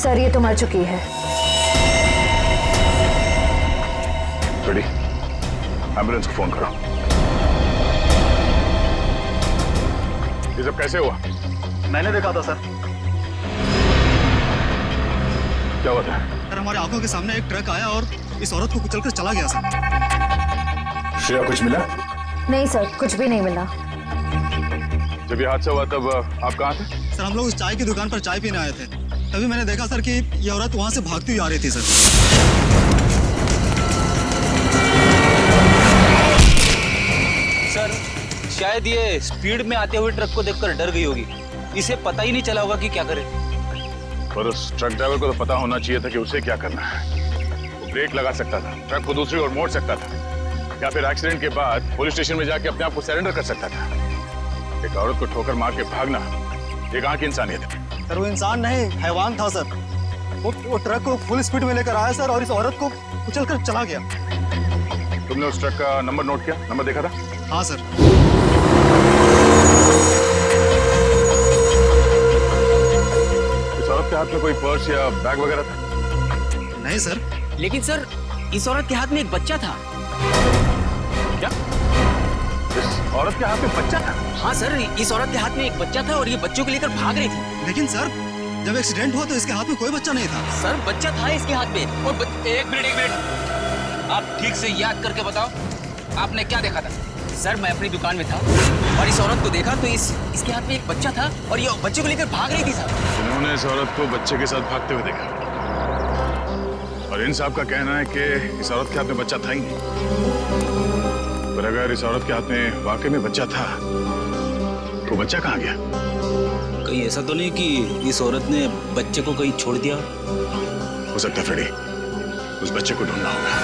Sir ये तो मर चुकी है। रेडी, एम्बुलेंस को फोन करो। ये सब कैसे हुआ? मैंने देखा था सर। क्या हुआ था? सर हमारे आंखों के सामने एक ट्रक आया और इस औरत को कुचलकर चला गया सर। श्रेया कुछ मिला? नहीं सर, कुछ भी नहीं मिला। जब ये हादसा हुआ तब आप कहाँ थे? सर हम लोग उस चाय की दुकान पर चाय पीने आए थे, तभी मैंने देखा सर कि ये औरत वहां से भागती हुई आ रही थी सर। सर शायद ये स्पीड में आते हुए ट्रक को देखकर डर गई होगी, इसे पता ही नहीं चला होगा कि क्या करे। पर उस ट्रक ड्राइवर को तो पता होना चाहिए था कि उसे क्या करना है। वो ब्रेक लगा सकता था, ट्रक को दूसरी ओर मोड़ सकता था, या फिर एक्सीडेंट के बाद पुलिस स्टेशन में जाके अपने आप को सरेंडर कर सकता था। एक औरत को ठोकर मार के भागना ये कहाँ की इंसानियत है? सर वो इंसान नहीं, हैवान था सर। वो ट्रक को फुल स्पीड में लेकर आया सर और इस औरत को कुचलकर चला गया। तुमने उस ट्रक का नंबर नोट किया? नंबर देखा था? हाँ सर। इस औरत के हाथ में कोई पर्स या बैग वगैरह था? नहीं सर। लेकिन सर इस औरत के हाथ में एक बच्चा था। क्या? इस औरत के हाथ में बच्चा था? हाँ सर, इस औरत के हाथ में एक बच्चा था और ये बच्चों को लेकर भाग रही थी। लेकिन सर जब एक्सीडेंट हुआ तो इसके हाथ में कोई बच्चा नहीं था। सर बच्चा था इसके हाथ में और एक मिनट, आप ठीक से याद करके बताओ, आपने क्या देखा था? सर मैं अपनी दुकान में था और इस औरत को देखा तो इसके हाथ में एक बच्चा था और ये बच्चे को लेकर भाग रही थी सर। उन्होंने इस औरत को बच्चे के साथ भागते हुए देखा और इन साहब का कहना है कि इस औरत के हाथ में बच्चा था ही नहीं। पर अगर इस औरत के हाथ में वाकई में बच्चा था तो बच्चा कहाँ गया? कहीं ऐसा तो नहीं कि इस औरत ने बच्चे को कहीं छोड़ दिया? हो सकता है फ्रेडी, उस बच्चे को ढूंढना होगा।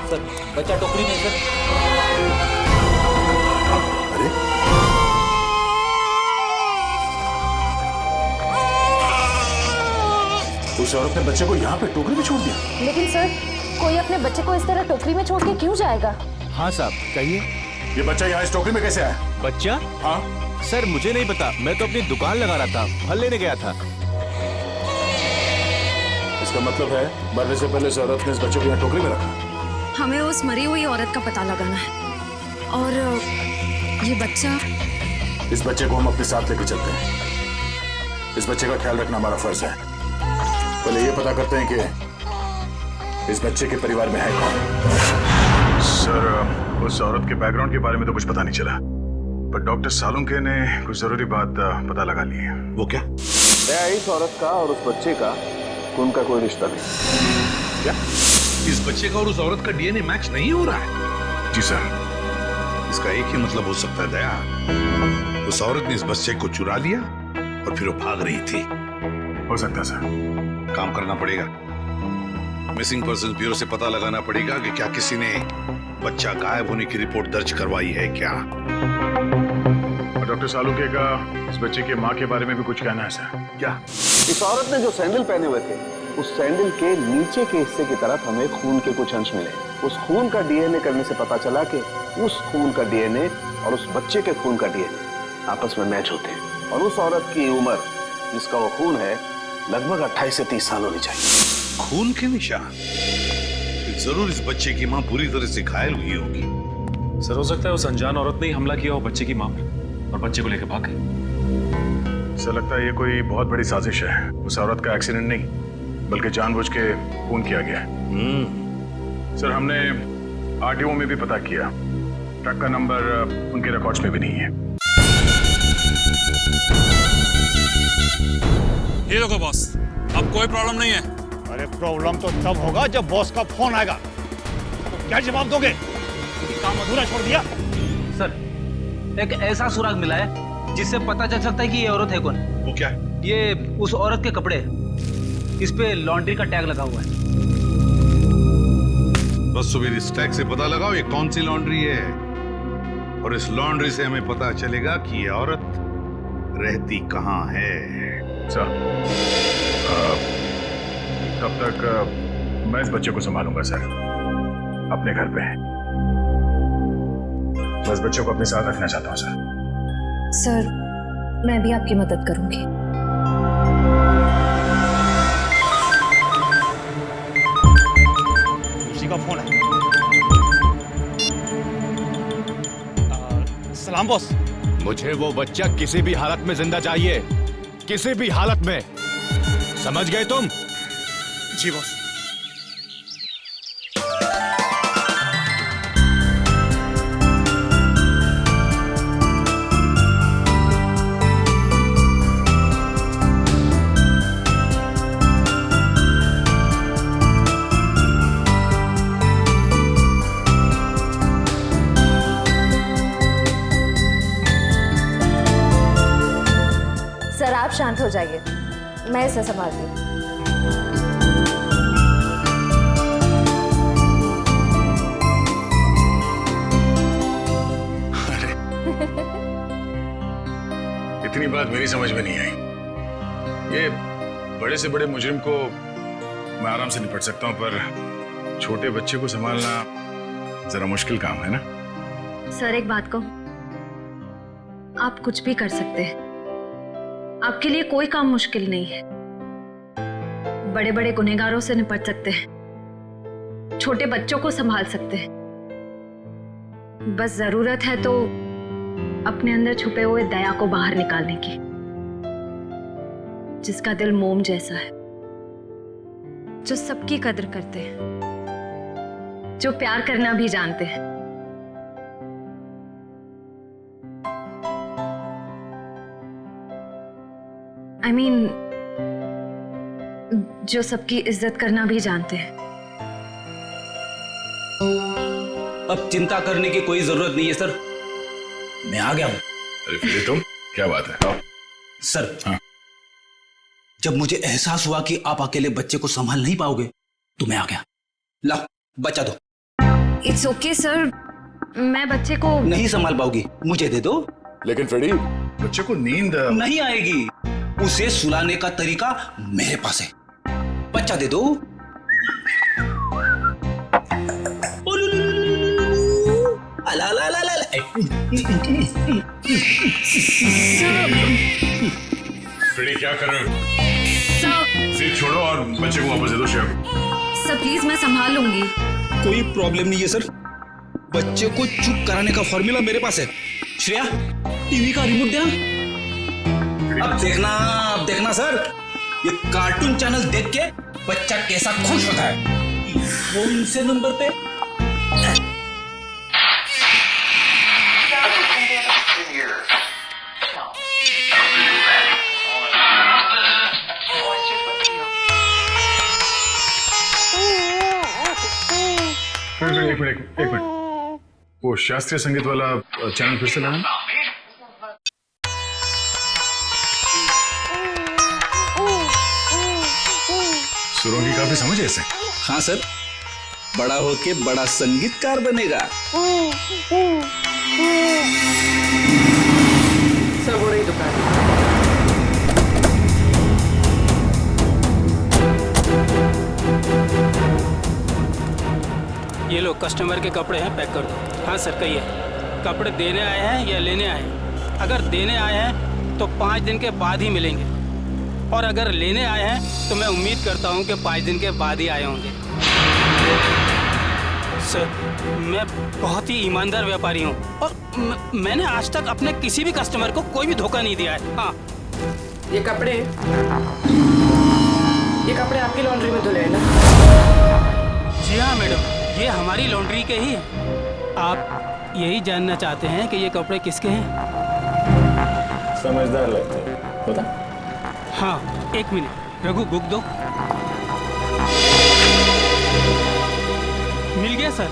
सर बच्चा टोकरी में सर। अरे उस औरत ने बच्चे को यहाँ पे टोकरी में छोड़ दिया। लेकिन सर कोई अपने बच्चे को इस तरह टोकरी में छोड़ के क्यों जाएगा? हाँ साहब कहिए। ये बच्चा यहाँ इस टोकरी में कैसे आया? बच्चा? हाँ सर मुझे नहीं पता, मैं तो अपनी दुकान लगा रहा था, फल लेने गया था। इसका मतलब है मरने से पहले इस औरत ने इस बच्चे को यहाँ टोकरी में रखा। हमें उस मरी हुई औरत का पता लगाना है और ये बच्चा। इस बच्चे को हम अपने साथ लेकर चलते हैं। इस बच्चे का ख्याल रखना हमारा फर्ज है। पहले ये पता करते हैं कि इस बच्चे के परिवार में है कौन। सर उस औरत के बैकग्राउंड के बारे में तो कुछ पता नहीं चला, पर डॉक्टर सालुंके ने कुछ जरूरी बात पता लगा ली है। वो क्या? इस औरत का और उस बच्चे का खून का कोई रिश्ता नहीं। क्या? इस बच्चे का और उस औरत का डीएनए मैच नहीं हो रहा है? जी सर। इसका एक ही मतलब हो सकता है दया, उस औरत ने इस बच्चे को चुरा लिया और फिर वो भाग रही थी। हो सकता है सर। काम करना पड़ेगा, मिसिंग पर्सन ब्यूरो से पता लगाना पड़ेगा कि क्या किसी ने बच्चा गायब होने की रिपोर्ट दर्ज करवाई है क्या। डॉक्टर सालुके का इस बच्चे की माँ के बारे में भी कुछ कहना है सर। क्या? इस औरत ने जो सैंडल पहने हुए थे उस सैंडल के नीचे के हिस्से की तरफ हमें खून के कुछ अंश मिले। उस खून का डीएनए करने से पता चला कि उस खून का डीएनए और उस बच्चे के खून का डीएनए आपस में मैच होते हैं और उस औरत की उम्र जिसका वो खून है लगभग 28 से 30 साल होनी चाहिए। खून के निशान? जरूर इस बच्चे की माँ बुरी तरह से घायल हुई होगी। सर हो सकता है उस अनजान औरत ने ही हमला किया हो बच्चे की माँ पर और बच्चे को लेकर भाग गई। सर लगता है ये कोई बहुत बड़ी साजिश है। उस औरत का एक्सीडेंट नहीं बल्कि जानबूझ के खून किया गया है। सर हमने आरटीओ में भी पता किया, ट्रक का नंबर उनके रिकॉर्ड्स में भी नहीं है। ये देखो बॉस, अब कोई प्रॉब्लम नहीं है। अरे प्रॉब्लम तो तब होगा जब बॉस का फोन आएगा। तो क्या जवाब दोगे? ये काम अधूरा छोड़ दिया? सर एक ऐसा सुराग मिला है जिससे पता चल सकता है कि ये औरत है कौन। वो क्या है? ये उस औरत के कपड़े, इस पे लॉन्ड्री का टैग लगा हुआ है। बस सुबह इस टैग से पता लगाओ ये कौन सी लॉन्ड्री है, और इस लॉन्ड्री से हमें पता चलेगा कि ये औरत रहती कहाँ है। सर तब तक मैं इस बच्चे को संभालूंगा सर, अपने घर पे। बस बच्चे को अपने साथ रखना चाहता हूँ सर। सर मैं भी आपकी मदद करूंगी। उसी का फोन है। सलाम बॉस। मुझे वो बच्चा किसी भी हालत में जिंदा चाहिए, किसी भी हालत में, समझ गए तुम? जी बॉस। सर आप शांत हो जाइए, मैं इसे संभालती हूँ। इतनी बात मेरी समझ में नहीं आई। ये बड़े से बड़े मुजरिम को मैं आराम से निपट सकता हूँ, पर छोटे बच्चे को संभालना जरा मुश्किल काम है ना। सर एक बात कहूं, आप कुछ भी कर सकते हैं, आपके लिए कोई काम मुश्किल नहीं है। बड़े बड़े गुनहगारों से निपट सकते हैं, छोटे बच्चों को संभाल सकते हैं। बस जरूरत है तो अपने अंदर छुपे हुए दया को बाहर निकालने की, जिसका दिल मोम जैसा है, जो सबकी कदर करते हैं, जो प्यार करना भी जानते हैं। I mean, जो सबकी इज्जत करना भी जानते हैं। अब चिंता करने की कोई जरूरत नहीं है सर, मैं आ गया हूं। अरे फिर तुम, क्या बात है? आओ। सर हाँ। जब मुझे एहसास हुआ कि आप अकेले बच्चे को संभाल नहीं पाओगे तो मैं आ गया। लाओ बच्चा दो। इट्स ओके सर, मैं बच्चे को नहीं संभाल पाओगी, मुझे दे दो। लेकिन फ्रेडी, बच्चे को नींद नहीं आएगी, उसे सुलाने का तरीका मेरे पास है। बच्चा दे दो। अला ला ला ला। फ्रेडी क्या कर रहे हो? जिद छोड़ो और बच्चे को वापस दे दो श्रेया को। सर प्लीज मैं संभाल लूंगी। कोई प्रॉब्लम नहीं है सर, बच्चे को चुप कराने का फॉर्मूला मेरे पास है। श्रेया टीवी का रिमोट देना। अब देखना सर, ये कार्टून चैनल देख के बच्चा कैसा खुश होता है। फोन से नंबर पे एक मिनट, वो शास्त्रीय संगीत वाला चैनल फिर से लाना। सुरों की काफी समझ है इसे। हाँ सर, बड़ा होके बड़ा संगीतकार बनेगा। सब हो रही दुकान। ये लो कस्टमर के कपड़े हैं, पैक कर दो। हाँ सर कहिए, कपड़े देने आए हैं या लेने आए हैं? अगर देने आए हैं तो 5 दिन के बाद ही मिलेंगे, और अगर लेने आए हैं तो मैं उम्मीद करता हूँ कि 5 दिन के बाद ही आए होंगे। सर मैं बहुत ही ईमानदार व्यापारी हूँ, और मैंने आज तक अपने किसी भी कस्टमर को कोई भी धोखा नहीं दिया है। हाँ ये कपड़े आपकी लॉन्ड्री में धुले हैं ना? जी हाँ मैडम, ये हमारी लॉन्ड्री के ही हैं। आप यही जानना चाहते हैं कि ये कपड़े किसके हैं? समझदार लगते हो, बता। हाँ 1 मिनट, रघु बुक दो। मिल गया सर।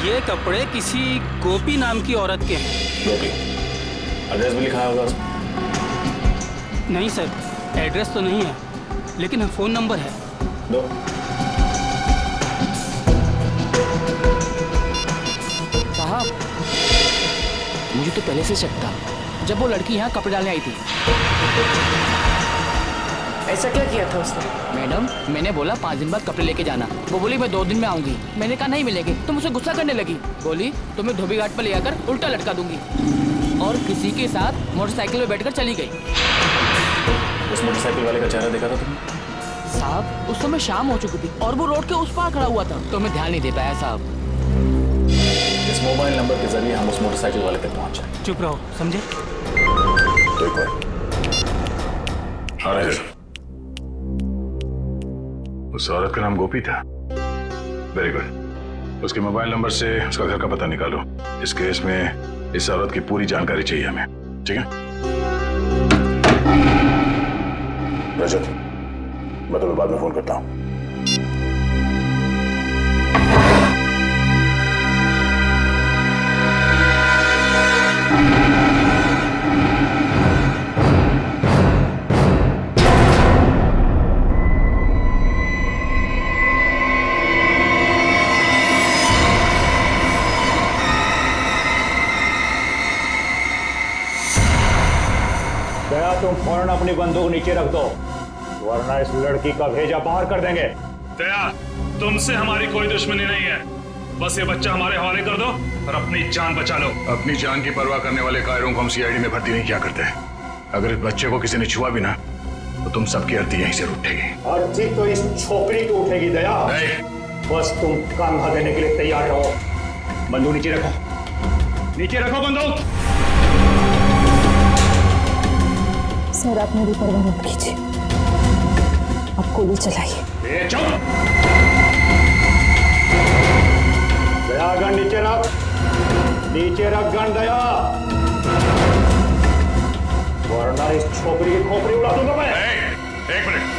ये कपड़े किसी गोपी नाम की औरत के हैं। गोपी, एड्रेस भी लिखा होगा उसमें? नहीं सर, एड्रेस तो नहीं है, लेकिन फ़ोन नंबर है। दो। साहब, मुझे तो पहले से शक था जब वो लड़की यहाँ कपड़े डालने आई थी। ऐसा क्या किया था उसने? मैडम, मैंने बोला 5 दिन बाद कपड़े लेके जाना। वो बोली मैं 2 दिन में आऊंगी। मैंने कहा नहीं मिलेंगे, तो मुझसे गुस्सा करने लगी। बोली तुम्हें धोबी घाट पर ले आकर उल्टा लटका दूंगी, और किसी के साथ मोटरसाइकिल में बैठकर चली गई। उस मोटरसाइकिल वाले का चेहरा देखा था तुमने? साहब, उस समय शाम हो चुकी थी और वो रोड के उस पार खड़ा हुआ था, तो मैं ध्यान नहीं दे पाया साहब। इस मोबाइल नंबर के जरिए हम उस मोटरसाइकिल वाले तक पहुंच जाए। चुप रहो, समझे? तो एक बार उस औरत का नाम गोपी था। Very good. उसके मोबाइल नंबर से उसका घर का पता निकालो। इस केस में इस औरत की पूरी जानकारी चाहिए हमें, ठीक है? रजत, मैं तुम्हें बाद में फोन करता हूं। दया, तुम फौरन अपनी बंदूक नीचे रख दो, वरना इस लड़की का भेजा बाहर कर देंगे। दया, तुमसे हमारी कोई दुश्मनी नहीं है, बस ये बच्चा हमारे हवाले कर दो और अपनी जान बचा लो। अपनी जान की परवाह करने वाले कायरों को हम सीआईडी में भर्ती नहीं किया करते। अगर इस बच्चे को किसी ने छुआ भी ना, तो तुम सबकी अर्थी यहीं से उठेगी। अर्थी तो इस छोकरी की उठेगी। दया, नहीं, बस तुम कांधा देने के लिए तैयार रहो। बंदूक नीचे रखो, नीचे रखो बंदूक। सर, आप मेरी परवाह मत कीजिए, आप गोली चलाइए। चुप! दया, गन नीचे रख, नीचे रख गन दया, वरना इस छोकरी की खोपड़ी उड़ा दूंगा मैं। एक मिनट।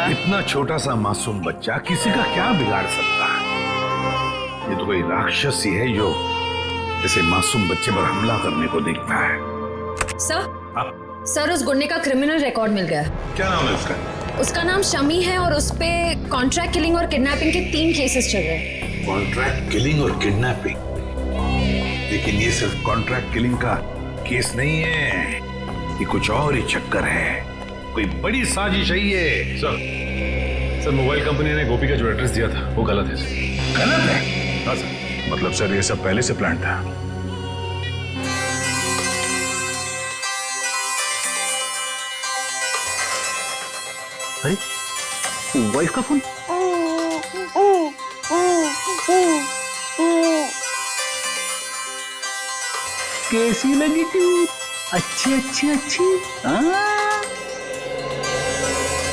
इतना छोटा सा मासूम बच्चा किसी का क्या बिगाड़ सकता है? ये तो कोई राक्षस ही है जो ऐसे मासूम बच्चे पर हमला करने को देखता है। सर, उस गुंडे का क्रिमिनल रिकॉर्ड मिल गया। क्या नाम है उसका? उसका नाम शमी है और उस पे कॉन्ट्रैक्ट किलिंग और किडनैपिंग के 3 केसेस चल रहे हैं। कॉन्ट्रैक्ट किलिंग और किडनैपिंग? लेकिन ये सिर्फ कॉन्ट्रैक्ट किलिंग का केस नहीं है, ये कुछ और ही चक्कर है, कोई बड़ी साजिश है ये। सर, मोबाइल कंपनी ने गोपी का जो एड्रेस दिया था वो गलत है सर। गलत है? हाँ सर। मतलब सर ये सब पहले से प्लान था? अरे, वाइफ का फोन। कैसी लगी थी? अच्छी अच्छी अच्छी।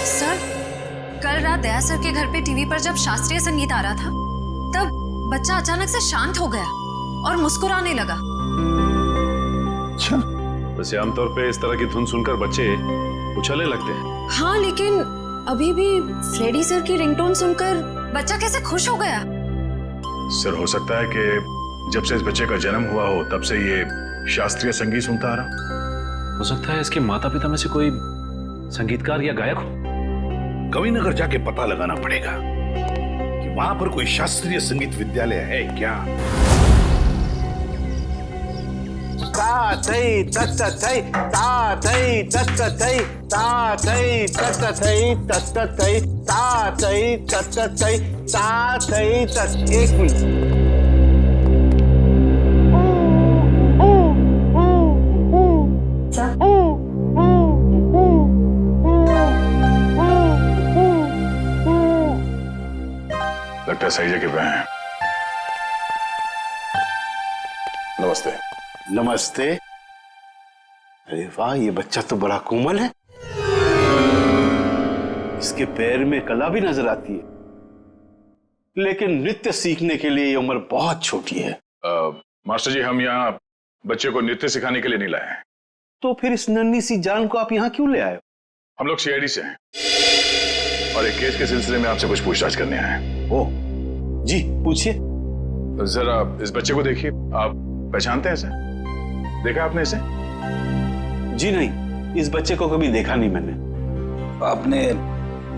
सर, कल रात दया सर के घर पे टीवी पर जब शास्त्रीय संगीत आ रहा था, तब बच्चा अचानक से शांत हो गया और मुस्कुराने लगा। अच्छा, वैसे आमतौर पे इस तरह की धुन सुनकर बच्चे उछलने लगते हैं। हाँ, लेकिन अभी भी फ्रेडी सर की रिंगटोन सुनकर बच्चा कैसे खुश हो गया? सर, हो सकता है कि जब से इस बच्चे का जन्म हुआ हो तब से ये शास्त्रीय संगीत सुनता आ रहा। हो सकता है इसके माता पिता में से कोई संगीतकार या गायक हो। कविनगर जाके पता लगाना पड़ेगा कि वहां पर कोई शास्त्रीय संगीत विद्यालय है क्या। एक मिनट। लगता है सही जगह पे हैं। नमस्ते। नमस्ते। अरे वाह, ये बच्चा तो बड़ा कोमल है। इसके पैर में कला भी नजर आती है, लेकिन नृत्य सीखने के लिए ये उम्र बहुत छोटी है। मास्टर जी, हम यहाँ बच्चे को नृत्य सिखाने के लिए नहीं लाए हैं। तो फिर इस नन्ही सी जान को आप यहाँ क्यों ले आए? हम लोग सीआईडी से हैं और एक केस के सिलसिले में आपसे कुछ पूछताछ करने आए हैं। ओह जी, पूछिए। जरा इस बच्चे को देखिए। आप पहचानते हैं इसे? देखा आपने इसे? जी नहीं, इस बच्चे को कभी देखा नहीं मैंने। आपने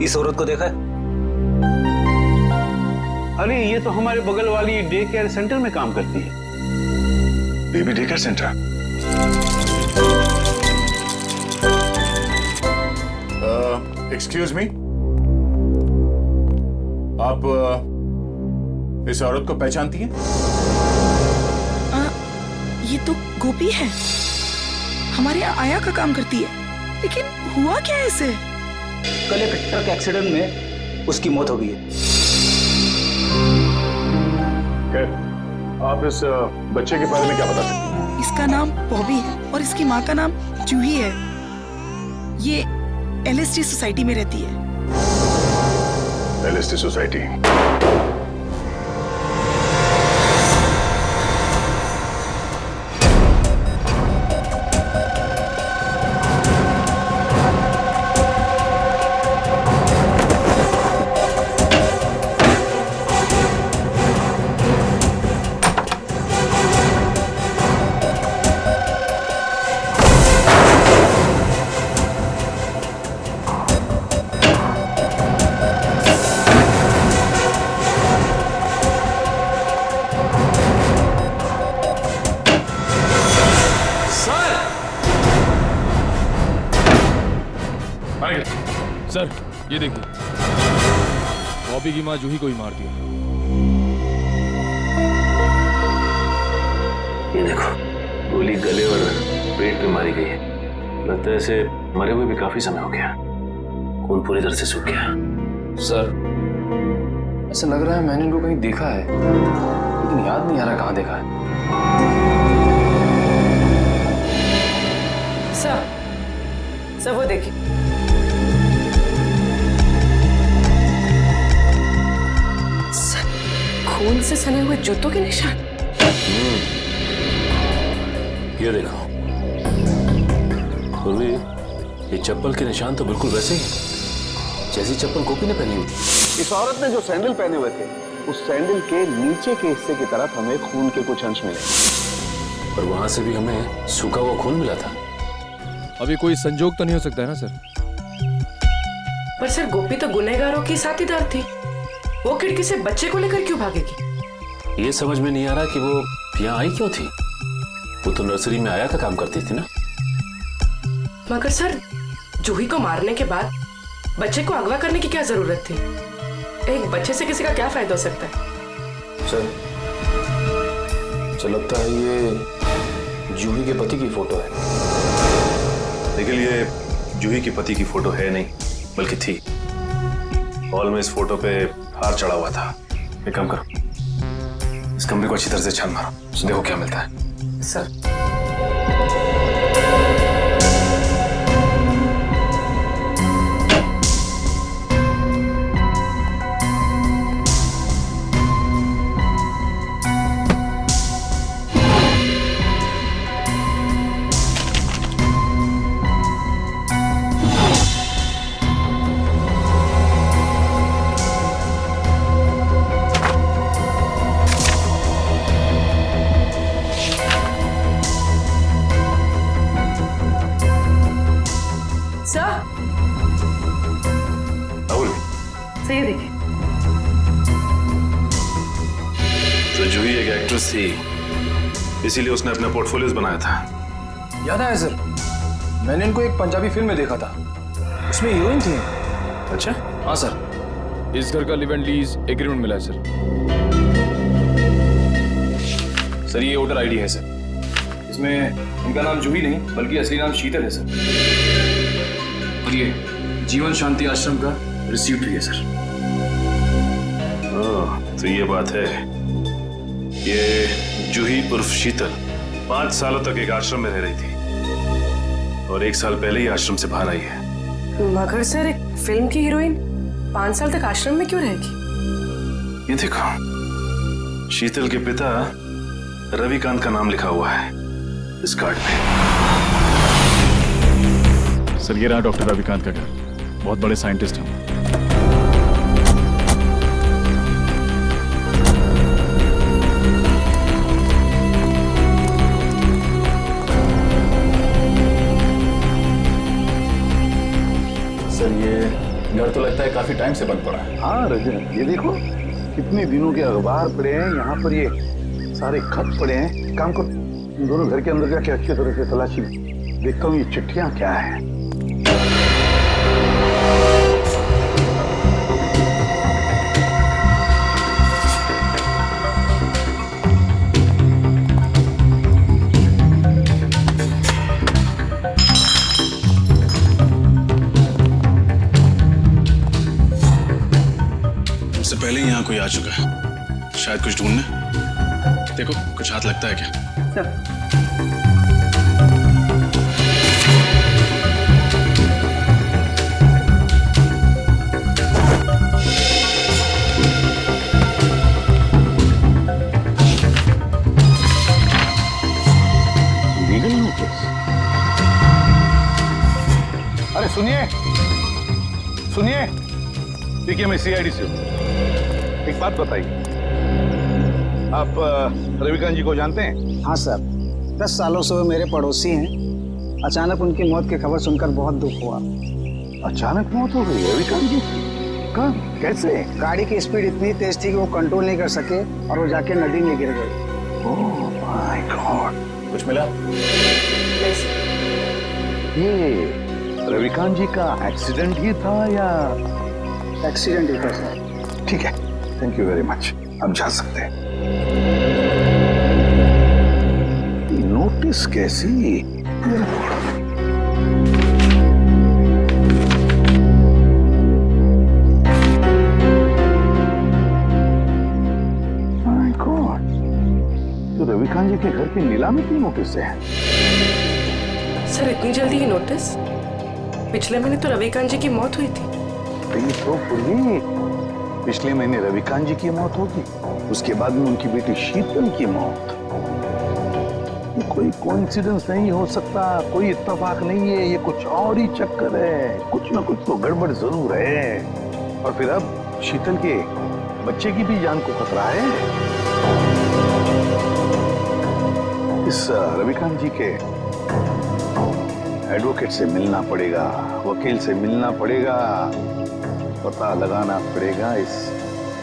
इस औरत को देखा है? अरे ये तो हमारे बगल वाली डे केयर सेंटर में काम करती है। Baby day care centre? Excuse me, आप इस औरत को पहचानती हैं? ये तो गोपी है, हमारे यहाँ आया का काम करती है। लेकिन हुआ क्या है इसे? कल एक ट्रक एक्सीडेंट में उसकी मौत हो गई है। आप इस बच्चे के बारे में क्या बता सकते हैं? इसका नाम बॉबी है और इसकी माँ का नाम जूही है। ये एलएसटी सोसाइटी में रहती है। LST society? सर, ये देखिए, बॉबी की माँ जूही को ही मार दिया। ये देखो, गोली गले और पेट पे मारी गई है। लगता है इसे मरे हुए भी काफी समय हो गया। खून पूरी तरह से सूख गया। सर, ऐसा लग रहा है मैंने इनको कहीं देखा है, लेकिन याद नहीं आ रहा कहाँ देखा है। सर वो देखिए। खून से सने हुए जूतों के निशान। ये देखो, पूर्वी, ये चप्पल के निशान तो बिल्कुल वैसे ही जैसी चप्पल गोपी ने पहनी हुई थी। इस औरत ने जो सैंडल पहने हुए थे, उस सैंडल के नीचे के हिस्से की तरफ हमें खून के कुछ अंश मिले और वहां से भी हमें सूखा हुआ खून मिला था। अभी कोई संजोग तो नहीं हो सकता है ना सर? पर सर, गोपी तो गुनहगारों की साथीदार थी। वो खिड़की से बच्चे को लेकर क्यों भागेगी? ये समझ में नहीं आ रहा कि वो यहाँ आई क्यों थी। वो तो नर्सरी में आया का काम करती थी ना। मगर सर, जूही को मारने के बाद बच्चे को अगवा करने की क्या जरूरत थी? एक बच्चे से किसी का क्या फायदा हो सकता है? सर, लगता है ये जूही के पति की फोटो है। लेकिन ये जूही के पति की फोटो है नहीं, बल्कि थी। हॉल में इस फोटो पे हार चढ़ा हुआ था। एक काम करो, इस कमरे को अच्छी तरह से छान मारो, देखो क्या मिलता है। सर, ये देखिए। तो जूही एक एक्ट्रेस थी, इसीलिए उसने अपना पोर्टफोलियोज बनाया था। याद आया सर, मैंने इनको एक पंजाबी फिल्म में देखा था, उसमें हीरोइन थी। अच्छा? हाँ सर। इस घर का लिव एंड लीज एग्रीमेंट मिला है सर। सर, ये वोटर आईडी है सर। इसमें इनका नाम जूही नहीं बल्कि असली नाम शीतल है सर। और ये जीवन शांति आश्रम का रिसीप्ट भी है सर। तो ये बात है। ये जूही उर्फ शीतल 5 सालों तक एक आश्रम में रह रही थी और 1 साल पहले ही आश्रम से बाहर आई है। मगर सर, एक फिल्म की हीरोइन 5 साल तक आश्रम में क्यों रहेगी? ये देखो, शीतल के पिता रविकांत का नाम लिखा हुआ है इस कार्ड में। सर ये रहा डॉक्टर रविकांत का घर, बहुत बड़े साइंटिस्ट हैं। सर ये घर तो लगता है काफी टाइम से बंद पड़ा है। हाँ रजन, ये देखो कितने दिनों के अखबार पड़े हैं यहाँ पर, ये सारे खत पड़े हैं। काम करो, इन दोनों घर के अंदर जाके अच्छी तरह से तलाशी देखता हूँ ये चिट्ठियाँ क्या है। इससे पहले ही यहाँ कोई आ चुका है, शायद कुछ ढूंढने। देखो कुछ हाथ लगता है क्या? Legal notice? अरे सुनिए सुनिए, देखिए मैं सीआईडी से हूँ। एक बात बताइए, आप रविकांत जी को जानते हैं? हाँ सर, 10 सालों से वो मेरे पड़ोसी हैं। अचानक उनकी मौत की खबर सुनकर बहुत दुख हुआ। अचानक मौत हो गई रविकांत जी? कब, कैसे? गाड़ी की स्पीड इतनी तेज थी कि वो कंट्रोल नहीं कर सके और वो जाके नदी में गिर गए। Oh my God. कुछ मिला? ये रविकांत जी का एक्सीडेंट ही था या? एक्सीडेंट ही था सर। ठीक है, थैंक यू वेरी मच, आप जा सकते हैं। नोटिस कैसी? माय गॉड, तो रविकांत जी के घर की नीलामी की नोटिस है। सर इतनी जल्दी ही नोटिस? पिछले महीने तो रविकांत जी की मौत हुई थी। तो पिछले महीने रविकांत जी की मौत होगी, उसके बाद में उनकी बेटी शीतल की मौत। ये कोई कोइंसिडेंस नहीं हो सकता, कोई इत्तेफाक नहीं है, ये कुछ और ही चक्कर है। कुछ ना कुछ तो गड़बड़ जरूर है। और फिर अब शीतल के बच्चे की भी जान को खतरा है। इस रविकांत जी के एडवोकेट से मिलना पड़ेगा, वकील से मिलना पड़ेगा, पता लगाना पड़ेगा इस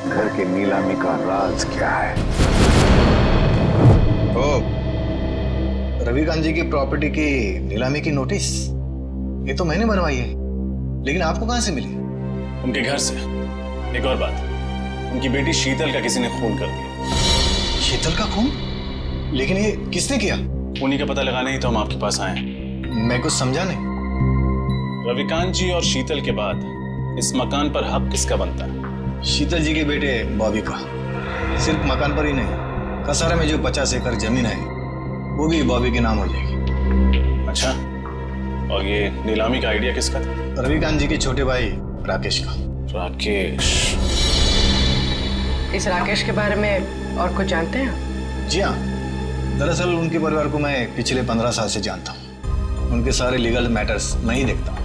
घर के नीलामी का राज क्या है। ओ, रविकांत जी की प्रॉपर्टी की नीलामी की नोटिस ये तो मैंने बनवाई है, लेकिन आपको कहां से मिली? उनके घर से। एक और बात, उनकी बेटी शीतल का किसी ने खून कर दिया। शीतल का खून? लेकिन ये किसने किया? उन्हीं का पता लगाने ही तो हम आपके पास आए हैं। मैं कुछ समझा नहीं। रविकांत जी और शीतल के बाद इस मकान पर हक किसका बनता है? शीतल जी के बेटे बॉबी का। सिर्फ मकान पर ही नहीं, कसारा में जो 50 एकड़ जमीन है वो भी बॉबी के नाम हो जाएगी। अच्छा, और ये नीलामी का आइडिया किसका था? रविकांत जी के छोटे भाई राकेश का। राकेश? इस राकेश के बारे में और कुछ जानते हैं? जी हाँ, दरअसल उनके परिवार को मैं पिछले 15 साल से जानता हूँ। उनके सारे लीगल मैटर्स मैं ही देखता हूँ।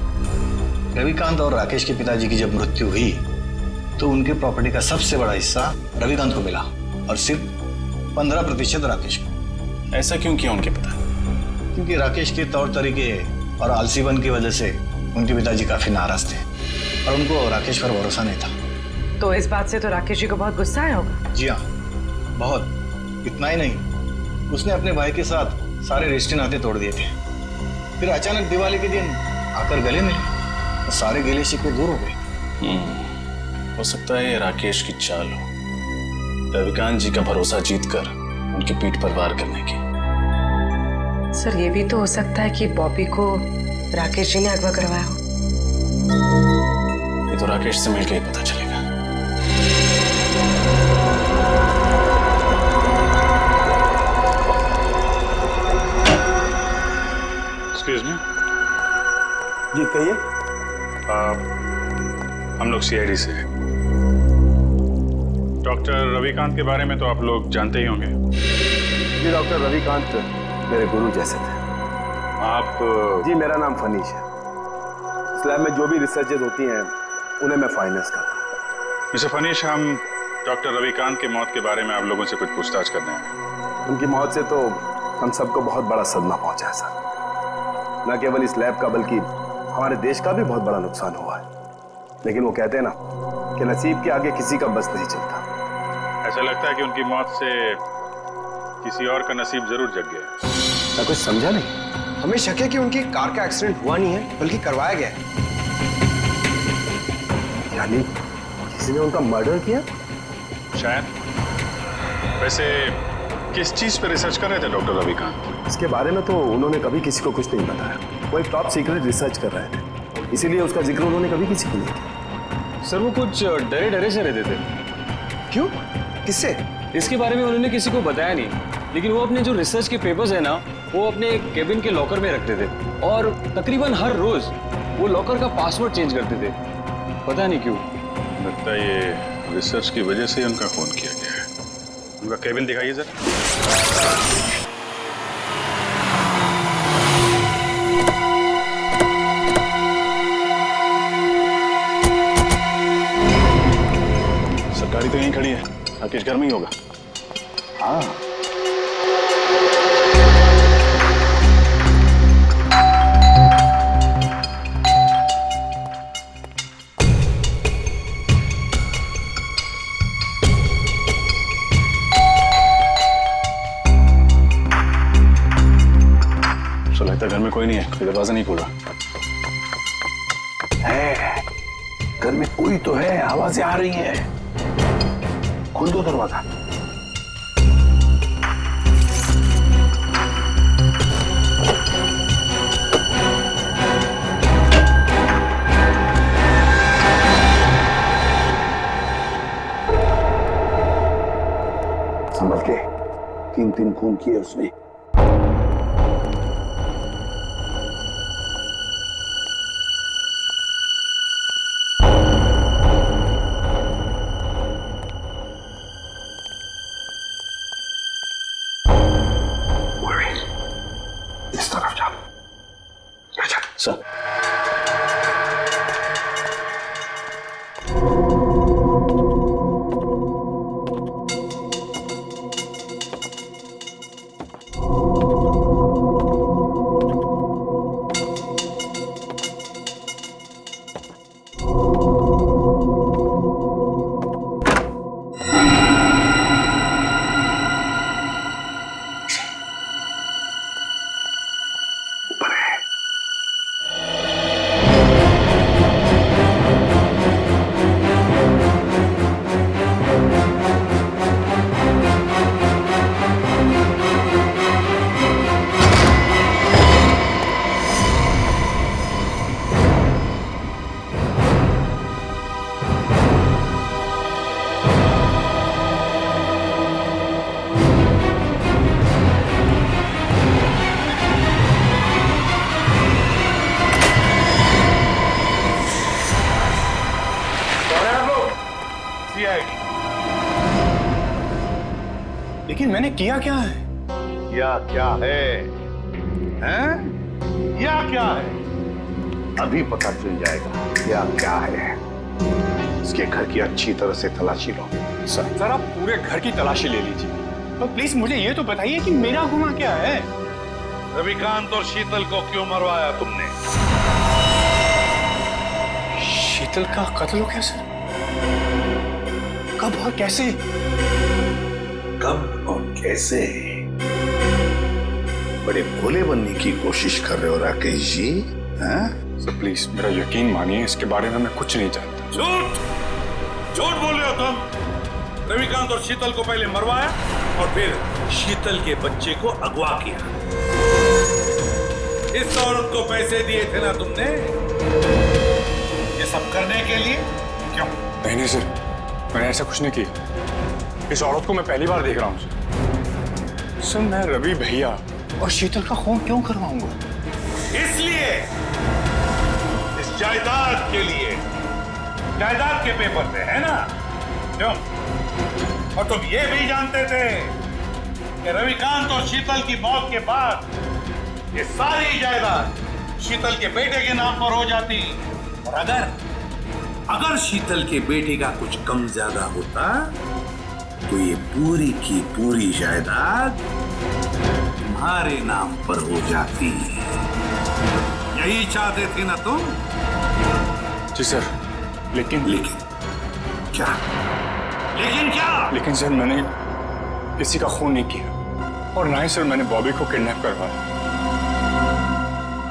रविकांत और राकेश के पिताजी की जब मृत्यु हुई तो उनके प्रॉपर्टी का सबसे बड़ा हिस्सा रविकांत को मिला और सिर्फ 15% राकेश को। ऐसा क्यों किया उनके पिता? क्योंकि राकेश के तौर तरीके और आलसीपन की वजह से उनके पिताजी काफी नाराज थे और उनको राकेश पर भरोसा नहीं था। तो इस बात से तो राकेश जी को बहुत गुस्सा आया होगा। जी हाँ, बहुत। इतना ही नहीं, उसने अपने भाई के साथ सारे रिश्ते नाते तोड़ दिए थे। फिर अचानक दिवाली के दिन आकर गले मिले, सारे गिले शिकवे दूर हो गए। हो सकता है ये राकेश की चाल हो, रविकांत जी का भरोसा जीतकर उनकी पीठ पर वार करने की। सर ये भी तो हो सकता है कि बॉबी को राकेश जी ने अगवा करवाया हो। ये तो राकेश से मिलकर ही पता चलेगा। Excuse me. जी कहिए। हम लोग सीआईडी से हैं। डॉक्टर रविकांत के बारे में तो आप लोग जानते ही होंगे। जी डॉक्टर रविकांत मेरे गुरु जैसे थे। आप? जी मेरा नाम फनीश है। इस लैब में जो भी रिसर्चेज होती हैं उन्हें मैं फाइनेंस करता हूँ। मिस्टर फनीश, हम डॉक्टर रविकांत की मौत के बारे में आप लोगों से कुछ पूछताछ करने हैं। उनकी मौत से तो हम सबको बहुत बड़ा सदमा पहुंचा है सर। न केवल इस लैब का बल्कि हमारे देश का भी बहुत बड़ा नुकसान हुआ है। लेकिन वो कहते हैं ना कि नसीब के आगे किसी का बस नहीं चलता। ऐसा लगता है कि उनकी मौत से किसी और का नसीब जरूर जग गया। मैं कुछ समझा नहीं। हमें शक है कि उनकी कार का एक्सीडेंट हुआ नहीं है बल्कि करवाया गया है। यानी किसी ने उनका मर्डर किया? शायद। वैसे किस चीज पे रिसर्च कर रहे थे डॉक्टर रविकांत? इसके बारे में तो उन्होंने कभी किसी को कुछ नहीं बताया। वो एक टॉप सीक्रेट रिसर्च कर रहे थे, इसीलिए उसका जिक्र उन्होंने कभी किसी को नहीं किया। सर वो कुछ डरे डरे से रहते थे। क्यों? किससे? इसके बारे में उन्होंने किसी को बताया नहीं, लेकिन वो अपने जो रिसर्च के पेपर्स है ना वो अपने केबिन के लॉकर में रखते थे और तकरीबन हर रोज वो लॉकर का पासवर्ड चेंज करते थे। पता नहीं क्यों। लगता है ये रिसर्च की वजह से ही उनका खून किया गया है। उनका केबिन दिखाइए जरा। गाड़ी तो यहीं खड़ी है। राकेश घर में ही होगा। हाँ। तो लगता है घर में कोई नहीं है। दरवाजा नहीं खोला है। घर में कोई तो है, आवाजें आ रही हैं। खोल दो दरवाजा। संभल के। 3 खून किए उसने। सर लेकिन मैंने किया क्या है? किया क्या है? हैं? किया क्या है? अभी पता चल जाएगा क्या क्या है। इसके घर की अच्छी तरह से तलाशी लो। सर आप पूरे घर की तलाशी ले लीजिए तो प्लीज मुझे ये तो बताइए कि मेरा गुनाह क्या है? रविकांत और शीतल को क्यों मरवाया तुमने? शीतल का कत्ल हो गया सर? कब और कैसे? कब और कैसे? बड़े भोले बनने की कोशिश कर रहे हो राकेश जी। सर प्लीज मेरा यकीन मानिए, इसके बारे में मैं कुछ नहीं जानता। झूठ झूठ बोल रहे हो तुम। रविकांत और शीतल को पहले मरवाया और फिर शीतल के बच्चे को अगवा किया। इस औरत को पैसे दिए थे ना तुमने ये सब करने के लिए? क्यों? नहीं सर, मैंने ऐसा कुछ नहीं किया। इस औरत को मैं पहली बार देख रहा हूँ सर। मैं रवि भैया और शीतल का खून क्यों करवाऊंगा? इसलिए, इस जायदाद के लिए। जायदाद के पेपर थे, है ना? क्यों? और तुम ये भी जानते थे कि रविकांत और शीतल की मौत के बाद ये सारी जायदाद शीतल के बेटे के नाम पर हो जाती, और अगर शीतल के बेटे का कुछ कम ज्यादा होता तो ये पूरी की पूरी जायदाद तुम्हारे नाम पर हो जाती। यही चाहते थे ना तुम? जी सर, लेकिन क्या? लेकिन क्या? लेकिन सर, मैंने किसी का खून नहीं किया, और ना ही सर मैंने बॉबी को किडनैप करवाया।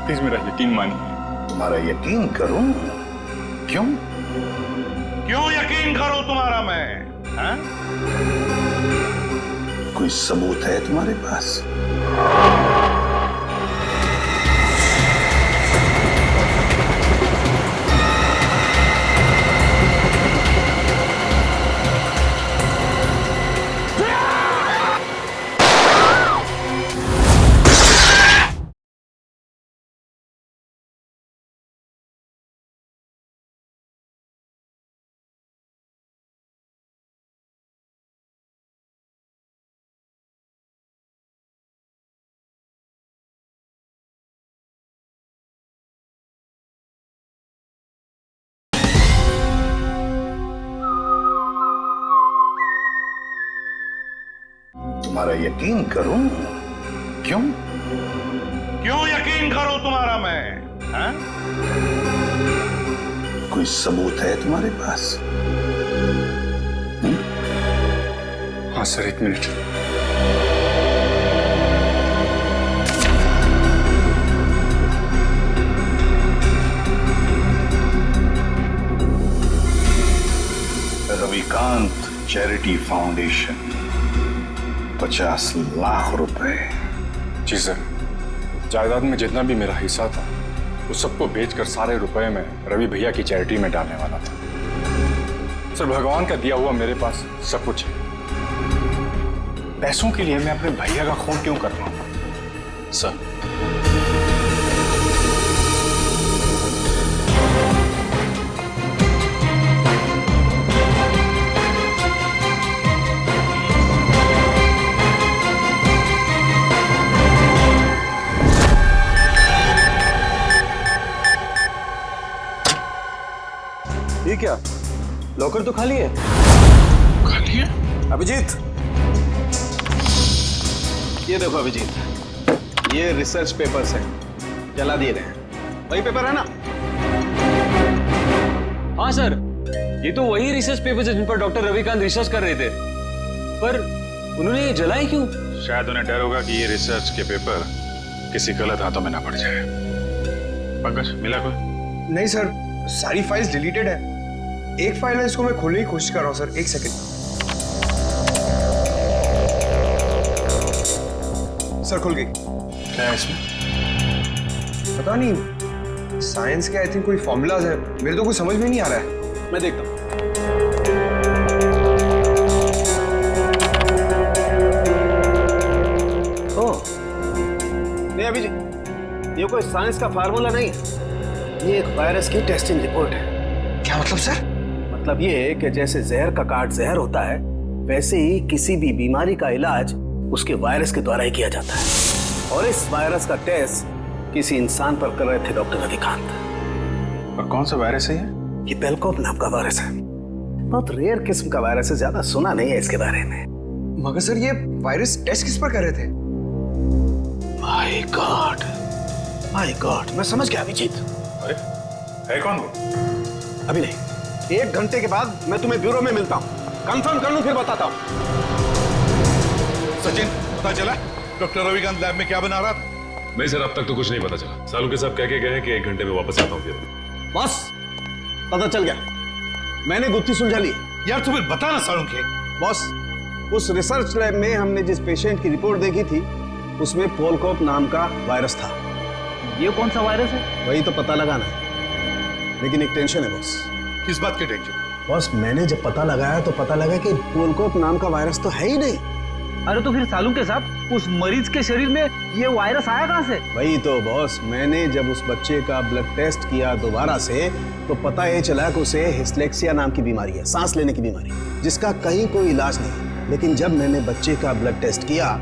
प्लीज मेरा यकीन मानिए। तुम्हारा यकीन करूं? क्यों? क्यों यकीन करूं तुम्हारा मैं? हाँ? कोई सबूत है तुम्हारे पास? तुम्हारा यकीन करूं? क्यों? क्यों यकीन करूं तुम्हारा मैं? हाँ? कोई सबूत है तुम्हारे पास? हाँ सर, एक minute. Ravikant charity foundation, 50 lakh रुपए। जी सर, जायदाद में जितना भी मेरा हिस्सा था उस सबको बेचकर सारे रुपए में रवि भैया की चैरिटी में डालने वाला था। सर, भगवान का दिया हुआ मेरे पास सब कुछ है। पैसों के लिए मैं अपने भैया का खून क्यों कर रहा हूं? सर, ये क्या? लॉकर तो खाली है। खाली है? अभिजीत, ये देखो अभिजीत, ये रिसर्च पेपर्स हैं, जला दिए गए हैं। वही पेपर है ना? हाँ सर, ये तो वही रिसर्च पेपर्स है जिन पर डॉक्टर रविकांत रिसर्च कर रहे थे, पर उन्होंने ये जलाए क्यों? शायद उन्हें डर होगा कि ये रिसर्च के पेपर किसी गलत हाथों में ना पड़ जाए। पंकज, मिला कोई? नहीं सर, सारी फाइल्स डिलीटेड है। एक फाइल है, इसको मैं खोलने की कोशिश कर रहा हूँ सर, एक सेकंड। सर, खुल गई। क्या है इसमें? पता नहीं, साइंस के आई थिंक कोई फॉर्मूलाज है, मेरे तो कुछ समझ में नहीं आ रहा है। मैं देखता हूँ। नहीं अभी ये कोई साइंस का फार्मूला नहीं है, ये एक वायरस की टेस्टिंग रिपोर्ट है। क्या मतलब सर? मतलब ये है कि जैसे जहर का काट जहर होता है, वैसे ही किसी भी बीमारी का इलाज उसके वायरस के द्वारा ही किया जाता है। और इस वायरस का टेस्ट किसी इंसान पर कर रहे थे डॉक्टर रविकांत। और कौन सा वायरस है ये? ये पेलकॉप नाम का वायरस है, बहुत रेयर किस्म का वायरस है, ज्यादा सुना नहीं है इसके बारे में। मगर सर, ये वायरस टेस्ट किस पर कर रहे थे? माय गॉड, मैं समझ गया अभिजीत। है कौन वो? अभी नहीं, 1 घंटे के बाद मैं तुम्हें ब्यूरो में मिलता हूँ, कंफर्म कर लूं फिर बताता हूँ। सचिन, पता चला डॉक्टर रविकांत लैब में क्या बना रहा था? नहीं सर, अब तक तो कुछ नहीं पता चला। सालुंके साहब कह के गए हैं कि 1 घंटे में वापस आता हूँ फिर। बस पता चल गया, मैंने गुत्थी सुलझा ली। यार तू फिर बता ना सालुंके। बॉस, उस रिसर्च लैब में हमने जिस पेशेंट की रिपोर्ट देखी थी उसमें पोलकॉप नाम का वायरस था। ये कौन सा वायरस है? वही तो पता लगाना है, लेकिन एक टेंशन है बॉस। किस बात की टेंशन? बॉस मैंने जब पता लगाया तो पता लगा कि पोलकोप नाम का वायरस तो है ही नहीं। अरे तो फिर सालू के साथ उस मरीज के शरीर में ये वायरस आया कहाँ से? वही तो बॉस, मैंने जब उस बच्चे का ब्लड टेस्ट किया दोबारा से तो पता ये चला कि उसे हिस्लेक्सिया नाम की बीमारी है, सांस लेने की बीमारी, जिसका कहीं कोई इलाज नहीं। लेकिन जब मैंने बच्चे का ब्लड टेस्ट किया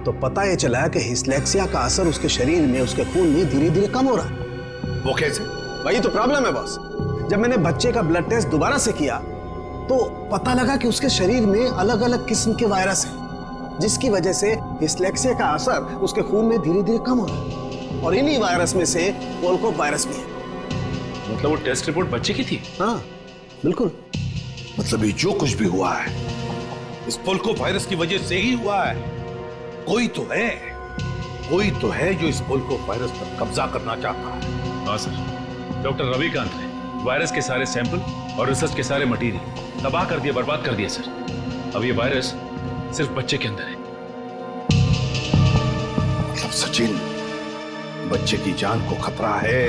तो पता ये चला कि हिस्लेक्सिया का असर उसके शरीर में, उसके खून में धीरे धीरे कम हो रहा है। वो कैसे? वही तो प्रॉब्लम है बॉस। जब मैंने बच्चे का ब्लड टेस्ट दोबारा से किया तो पता लगा कि उसके शरीर में अलग अलग किस्म के वायरस हैं, जिसकी वजह से हिस्लेक्सिया का असर उसके खून में धीरे धीरे कम हो रहा है। और इन्हीं वायरस में से पोलकोप वायरस भी है। मतलब वो टेस्ट रिपोर्ट बच्चे की थी? हाँ बिल्कुल। मतलब ये जो कुछ भी हुआ है इस पोलकोप वायरस की वजह से ही हुआ है। कोई तो है जो इस पोलकोप वायरस पर कब्जा करना चाहता है। हाँ सर, डॉक्टर रविकांत ने वायरस के सारे सैंपल और रिसर्च के सारे मटेरियल तबाह कर दिया, बर्बाद कर दिया सर। अब ये वायरस सिर्फ बच्चे के अंदर है। मतलब सचिन, बच्चे की जान को खतरा है।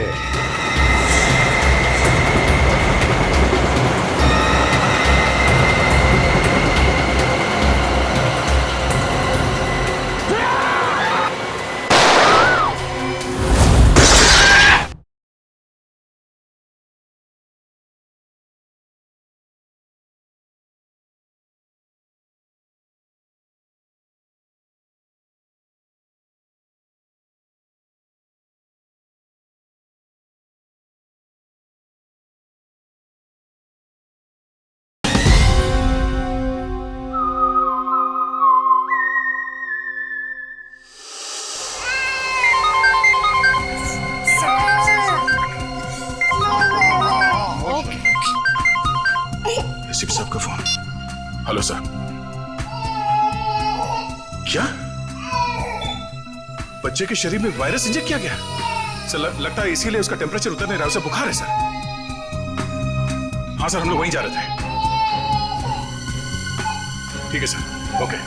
एसपी साहब का फोन। Hello sir. क्या बच्चे के शरीर में वायरस इंजेक्ट किया गया? सर लगता है इसीलिए उसका टेम्परेचर उतर नहीं रहा, उसे बुखार है सर। हाँ सर, हम लोग वहीं जा रहे थे। ठीक है सर, ओके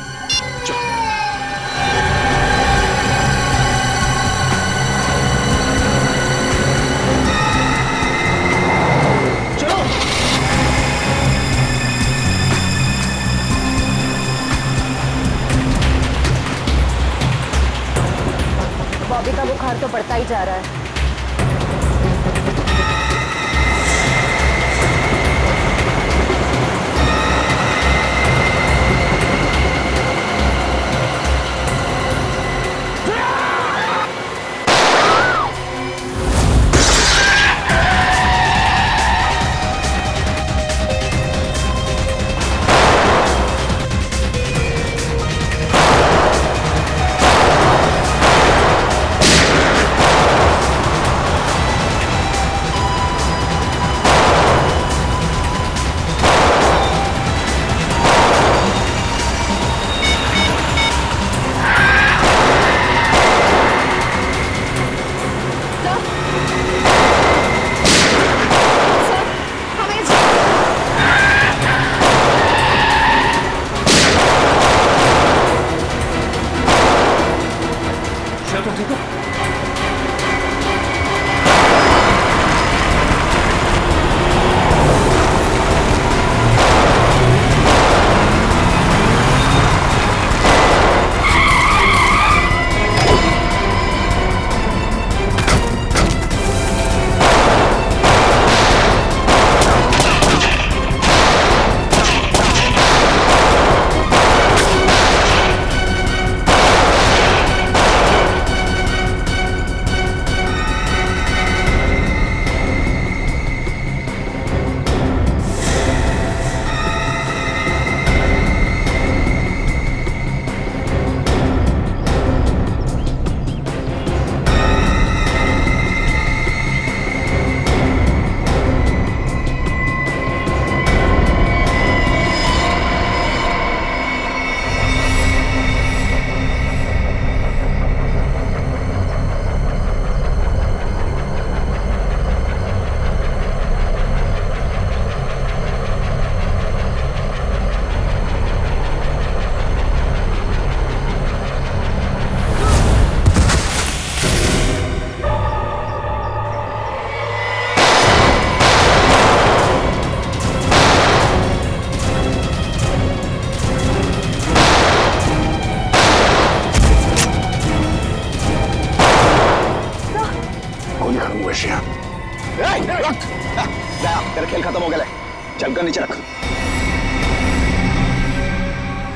चलो। बॉबी का बुखार तो बढ़ता ही जा रहा है।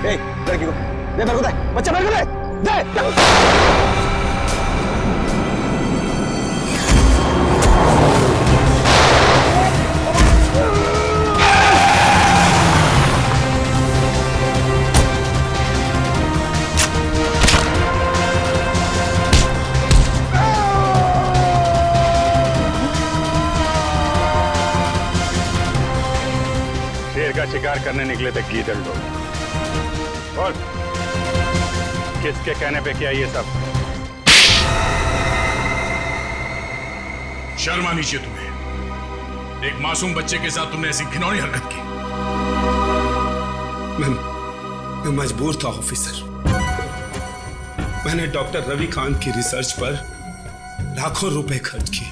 ए, लड़की को दे, मेरे को दे, बच्चा मेरे को दे, दे। शेर का शिकार करने निकले थे गीदड़ लोग। बोल, किसके कहने पे किया ये सब? शर्म आनी चाहिए तुम्हें। एक मासूम बच्चे के साथ तुमने ऐसी घिनौनी हरकत की। मैं मजबूर था ऑफिसर। मैंने डॉक्टर रविकांत की रिसर्च पर लाखों रुपए खर्च किए,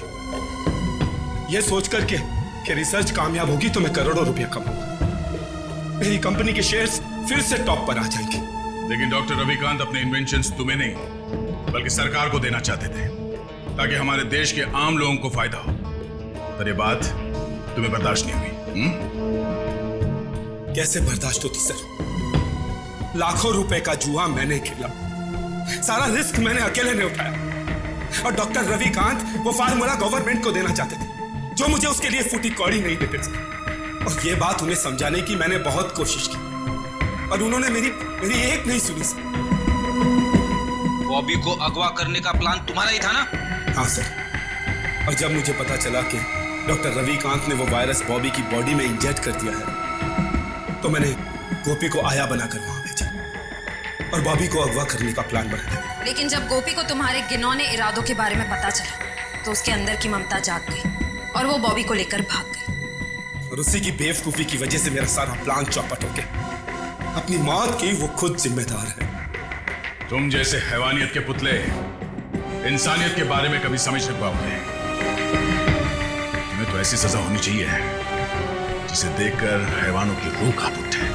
यह सोचकर कि रिसर्च कामयाब होगी तो मैं करोड़ों रुपए कमाऊंगा, मेरी कंपनी के शेयर्स फिर से टॉप पर आ जाएंगे। लेकिन डॉक्टर रविकांत अपने इन्वेंशंस तुम्हें नहीं बल्कि सरकार को देना चाहते थे, ताकि हमारे देश के आम लोगों को फायदा हो। पर ये बात तुम्हें बर्दाश्त नहीं हुई। कैसे बर्दाश्त होती सर? लाखों रुपए का जुआ मैंने खेला, सारा रिस्क मैंने अकेले ने उठाया, और डॉक्टर रविकांत वो फार्मूला गवर्नमेंट को देना चाहते थे, जो मुझे उसके लिए फूटी कौड़ी नहीं देते थे। और ये बात उन्हें समझाने की मैंने बहुत कोशिश की, और उन्होंने मेरी एक नहीं सुनी सर। बॉबी को अगवा करने का प्लान तुम्हारा ही था ना? हाँ सर, और जब मुझे पता चला कि डॉक्टर रविकांत ने वो वायरस बॉबी की बॉडी में इंजेक्ट कर दिया है, तो मैंने गोपी को आया बनाकर वहां भेजा और बॉबी को अगवा करने का प्लान बनाया। लेकिन जब गोपी को तुम्हारे घिनौने इरादों के बारे में पता चला, तो उसके अंदर की ममता जाग गई और वो बॉबी को लेकर भाग गई। और उसी की बेवकूफी की वजह से मेरा सारा प्लान चौपट हो गया। अपनी मौत की वो खुद जिम्मेदार है। तुम जैसे हैवानियत के पुतले इंसानियत के बारे में कभी समझ नहीं पाओगे। तुम्हें तो ऐसी सजा होनी चाहिए जिसे देखकर हैवानों की रूह कांप उठे।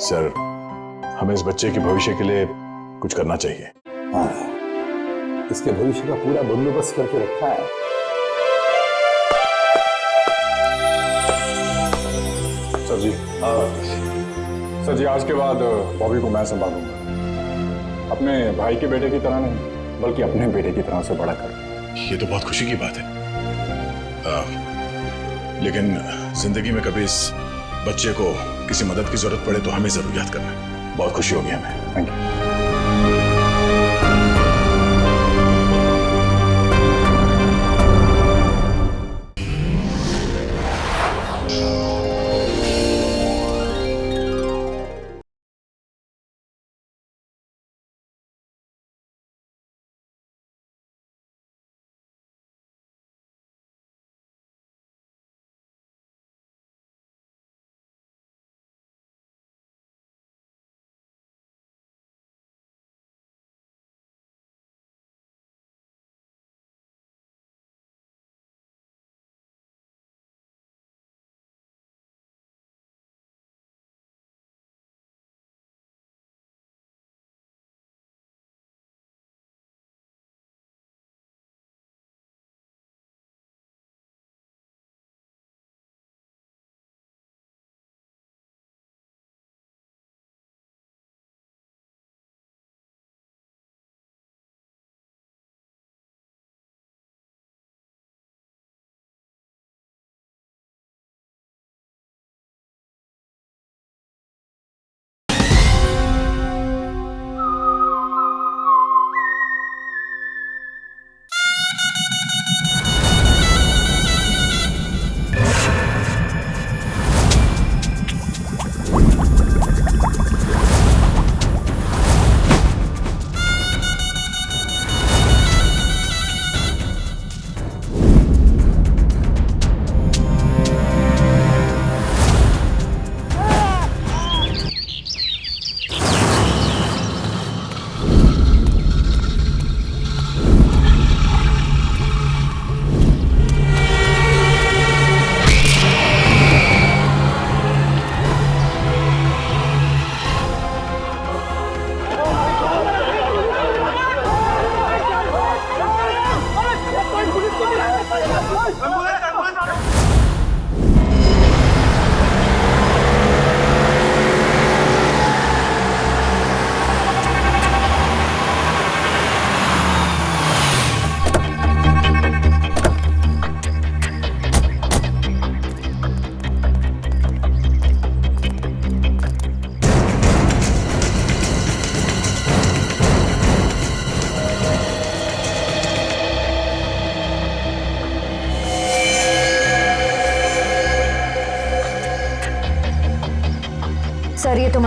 सर, हमें इस बच्चे के भविष्य के लिए कुछ करना चाहिए। हाँ, इसके भविष्य का पूरा बंदोबस्त करके रखा है। सर जी, आज के बाद बॉबी को मैं संभालूंगा, अपने भाई के बेटे की तरह नहीं बल्कि अपने बेटे की तरह से बड़ा कर। ये तो बहुत खुशी की बात है, लेकिन जिंदगी में कभी इस बच्चे को किसी मदद की जरूरत पड़े तो हमें जरूर याद करना। बहुत खुशी होगी हमें। Thank you.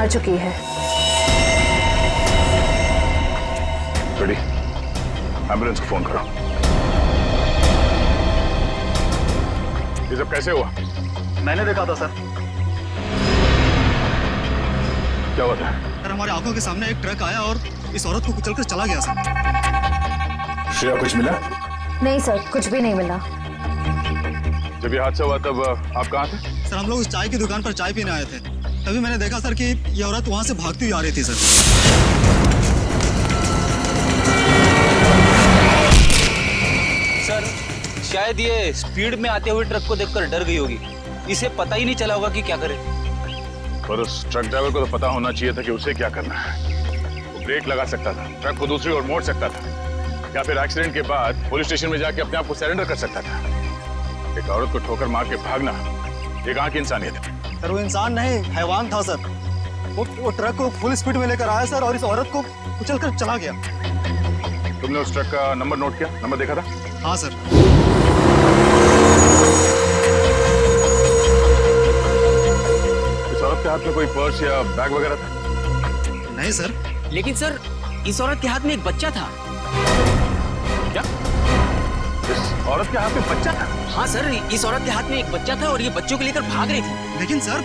चुकी है। रेडी, एम्बुलेंस को फोन करो। ये सब कैसे हुआ? मैंने देखा था सर। क्या हुआ था? सर हमारे आंखों के सामने एक ट्रक आया और इस औरत को कुचलकर चला गया सर। श्रेया, कुछ मिला? नहीं सर, कुछ भी नहीं मिला। जब ये हादसा हुआ तब आप कहाँ थे? सर हम लोग उस चाय की दुकान पर चाय पीने आए थे, तभी मैंने देखा सर कि ये औरत वहां से भागती हुई आ रही थी सर। सर शायद ये स्पीड में आते हुए ट्रक को देखकर डर गई होगी, इसे पता ही नहीं चला होगा कि क्या करे। पर उस ट्रक ड्राइवर को तो पता होना चाहिए था कि उसे क्या करना है। वो ब्रेक लगा सकता था, ट्रक को दूसरी ओर मोड़ सकता था, या फिर एक्सीडेंट के बाद पुलिस स्टेशन में जाके अपने आप को सरेंडर कर सकता था। एक औरत को ठोकर मार के भागना ये कहाँ की इंसानियत है? सर वो इंसान नहीं, हैवान था सर। वो ट्रक को फुल स्पीड में लेकर आया सर और इस औरत को कुचलकर चला गया। तुमने उस ट्रक का नंबर नोट किया? नंबर देखा था? हाँ सर। इस औरत के हाथ में कोई पर्स या बैग वगैरह था? नहीं सर। लेकिन सर इस औरत के हाथ में एक बच्चा था। क्या? इस औरत के हाथ में बच्चा था? हाँ सर, इस औरत के हाथ में एक बच्चा था और ये बच्चों को लेकर भाग रही थी। लेकिन सर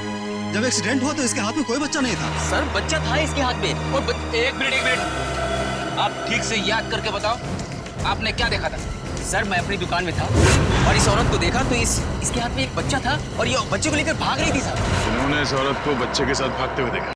जब एक्सीडेंट हुआ तो इसके हाथ में कोई बच्चा नहीं था। सर बच्चा था इसके हाथ में। और एक मिनट, आप ठीक से याद करके बताओ आपने क्या देखा था? सर मैं अपनी दुकान में था और इस औरत को देखा तो इसके हाथ में एक बच्चा था और ये बच्चे को लेकर भाग रही थी सर। उन्होंने इस औरत को बच्चे के साथ भागते हुए देखा।